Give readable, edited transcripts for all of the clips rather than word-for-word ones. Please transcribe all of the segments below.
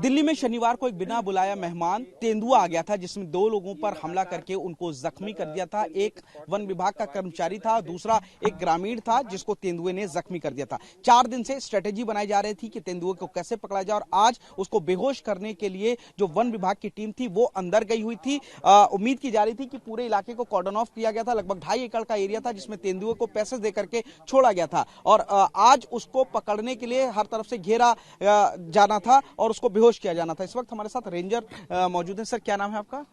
दिल्ली में शनिवार को एक बिना बुलाया मेहमान तेंदुआ आ गया था, जिसमें दो लोगों पर हमला करके उनको जख्मी कर दिया था। एक वन विभाग का कर्मचारी था, दूसरा एक ग्रामीण था जिसको तेंदुए ने जख्मी कर दिया था। 4 दिन से स्ट्रेटेजी बनाई जा रही थी कि तेंदुए को कैसे पकड़ा जाए, और आज उसको बेहोश करने के लिए जो वन विभाग की टीम थी वो अंदर गई हुई थी। उम्मीद की जा रही थी कि पूरे इलाके को कॉर्डन ऑफ किया गया था। लगभग 2.5 एकड़ का एरिया था जिसमें तेंदुए को पैसेज दे करके छोड़ा गया था, और आज उसको पकड़ने के लिए हर तरफ से घेरा जाना था और उसको बेहोश किया जाना था। इस वक्त हमारे साथ रेंजर मौजूद है। सर, क्या नाम है आपका?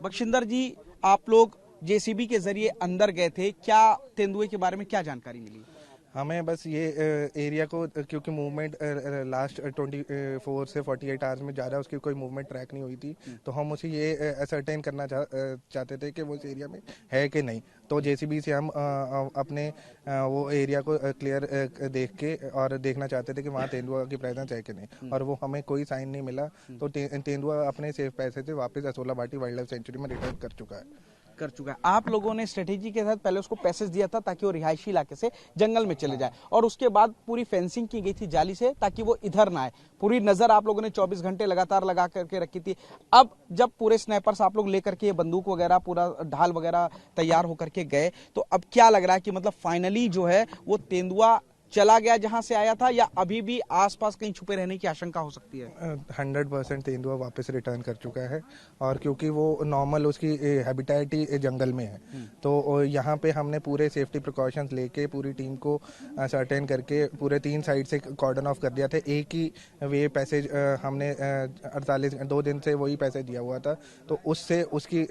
बख्शिंदर जी, आप लोग जेसीबी के जरिए अंदर गए थे, क्या तेंदुए के बारे में क्या जानकारी मिली? हमें बस ये एरिया को, क्योंकि मूवमेंट लास्ट 24 से 48 आवर्स में ज़्यादा उसकी कोई मूवमेंट ट्रैक नहीं हुई थी, तो हम उसे ये असरटेन करना चाहते थे कि वो इस एरिया में है कि नहीं। तो जेसीबी से हम अपने वो एरिया को क्लियर देख के और देखना चाहते थे कि वहाँ तेंदुआ की प्रेजेंस है कि नहीं, और वो हमें कोई साइन नहीं मिला। तो तेंदुआ अपने सेफ पैसे से वापस Asola Bhati wild life sanctuary में रिटर्न कर चुका है। आप लोगों ने स्ट्रेटेजी के तहत पहले उसको पैसेज दिया था ताकि वो रिहायशी इलाके से जंगल में चले जाए, और उसके बाद पूरी फेंसिंग की गई थी जाली से ताकि वो इधर ना आए। पूरी नजर आप लोगों ने 24 घंटे लगातार लगा करके रखी थी। अब जब पूरे स्नाइपर्स आप लोग लेकर के बंदूक वगैरह पूरा ढाल वगैरह तैयार होकर के गए, तो अब क्या लग रहा है कि मतलब फाइनली जो है वो तेंदुआ चला गया जहां से आया था, या अभी भी आसपास कहीं छुपे रहने की आशंका हो सकती है? 100% तेंदुआ वापस रिटर्न कर चुका है, और क्योंकि वो नॉर्मल उसकी हैबिटेट ही जंगल में है, तो यहाँ पे हमने पूरे सेफ्टी प्रिकॉशंस लेके पूरी टीम को सर्टेन करके पूरे 3 साइड से कॉर्डन ऑफ कर दिया था। एक ही वे पैसेज हमने 2 दिन से वही पैसेज दिया हुआ था, तो उससे उसकी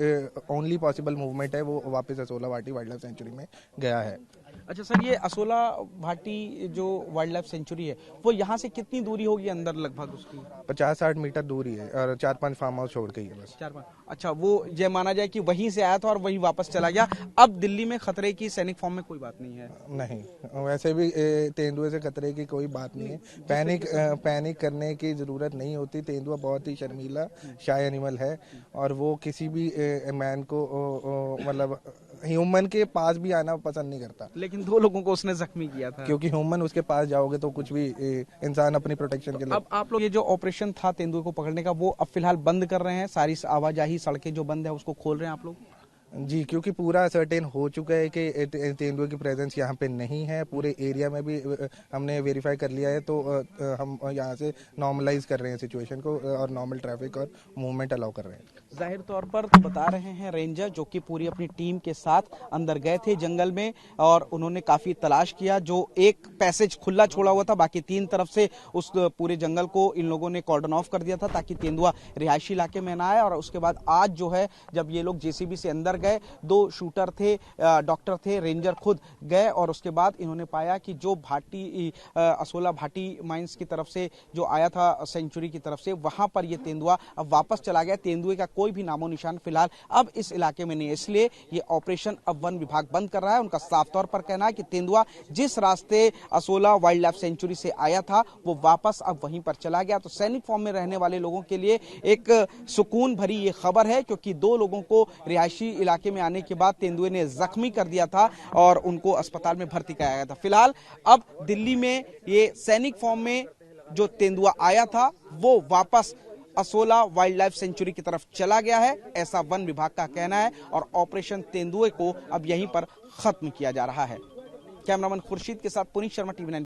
ओनली पॉसिबल मूवमेंट है वो वापस Asola Bhati wild life sanctuary में गया है। अच्छा सर, ये असोला भाटी जो वाइल्ड लाइफ सेंचुरी है वो यहाँ से कितनी दूरी होगी अंदर? लगभग उसकी 50-60 मीटर दूरी है, और 4-5 फार्म हाउस छोड़ के ही है बस। 4-5। अच्छा, वो ये माना जाए कि वहीं से आया था और वहीं वापस चला गया। अब दिल्ली में खतरे की सैनिक फॉर्म में कोई बात नहीं है? नहीं, वैसे भी तेंदुए से खतरे की कोई बात नहीं है। पैनिक करने की जरूरत नहीं होती। तेंदुआ बहुत ही शर्मीला शाय एनिमल है, और वो किसी भी मैन को मतलब ह्यूमन के पास भी आना पसंद नहीं करता। लेकिन 2 लोगों को उसने जख्मी किया था। क्योंकि ह्यूमन उसके पास जाओगे तो कुछ भी इंसान अपनी प्रोटेक्शन के लिए। अब आप लोग ये जो ऑपरेशन था तेंदुए को पकड़ने का वो अब फिलहाल बंद कर रहे हैं? सारी आवाजाही सड़कें जो बंद है उसको खोल रहे हैं आप लोग? जी, क्योंकि पूरा सर्टेन हो चुका है कि तेंदुए की प्रेजेंस यहाँ पे नहीं है। पूरे एरिया में भी हमने वेरीफाई कर लिया है, तो हम यहाँ से नॉर्मलाइज कर रहे हैं सिचुएशन को, और नॉर्मल ट्रैफिक और मूवमेंट अलाउ कर रहे हैं। जाहिर तौर पर तो बता रहे हैं रेंजर, जो कि पूरी अपनी टीम के साथ अंदर गए थे जंगल में, और उन्होंने काफी तलाश किया। जो एक पैसेज खुला छोड़ा हुआ था, बाकी 3 तरफ से उस पूरे जंगल को इन लोगों ने कॉर्डन ऑफ कर दिया था ताकि तेंदुआ रिहायशी इलाके में ना आए। और उसके बाद आज जो है जब ये लोग जेसीबी से अंदर गए, 2 शूटर थे, डॉक्टर थे, रेंजर खुद गए, और उसके बाद इन्होंने पाया कि जो भाटी असोला भाटी माइंस की तरफ से जो आया था सेंचुरी की तरफ से, वहां पर ये तेंदुआ अब वापस चला गया। तेंदुए का कोई भी नामो निशान फिलहाल अब इस इलाके में नहीं है, इसलिए ये ऑपरेशन अब वन विभाग बंद कर रहा है। उनका साफ तौर पर कहना है कि तेंदुआ जिस रास्ते असोला वाइल्ड लाइफ सेंचुरी से आया था वो वापस अब वहीं पर चला गया। तो सैनिक फॉर्म में रहने वाले लोगों के लिए एक सुकून भरी ये खबर है, क्योंकि 2 लोगों को रिहायशी इलाके में आने के बाद तेंदुए ने जख्मी कर दिया था और उनको अस्पताल में भर्ती कराया गया था। फिलहाल अब दिल्ली में ये सैनिक फॉर्म में जो तेंदुआ आया था वो वापस असोला वाइल्ड लाइफ सेंचुरी की तरफ चला गया है, ऐसा वन विभाग का कहना है, और ऑपरेशन तेंदुए को अब यहीं पर खत्म किया जा रहा है। कैमरामैन खुर्शीद के साथ पुनीत शर्मा, TV9।